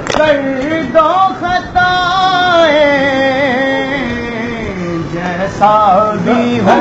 کر دو خطائیں جیسا بھی ہو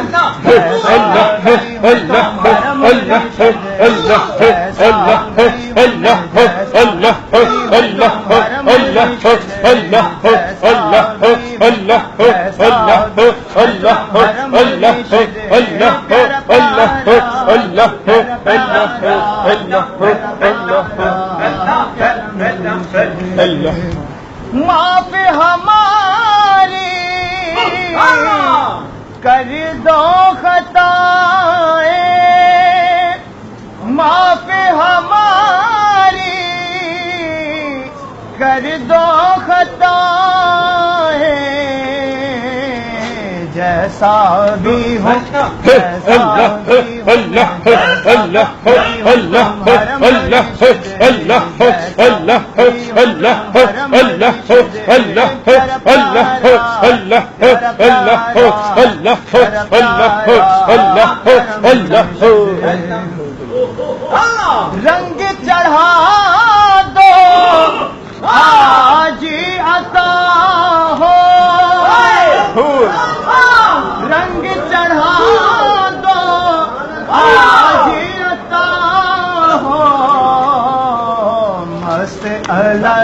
معاف ہماری کر دو خطائیں معاف ہماری کر دو خطائیں جیسا بھی ہو رنگ چڑھا دو آج عطا ہو رنگ چڑھا دو آج عطا ہو مست اللہ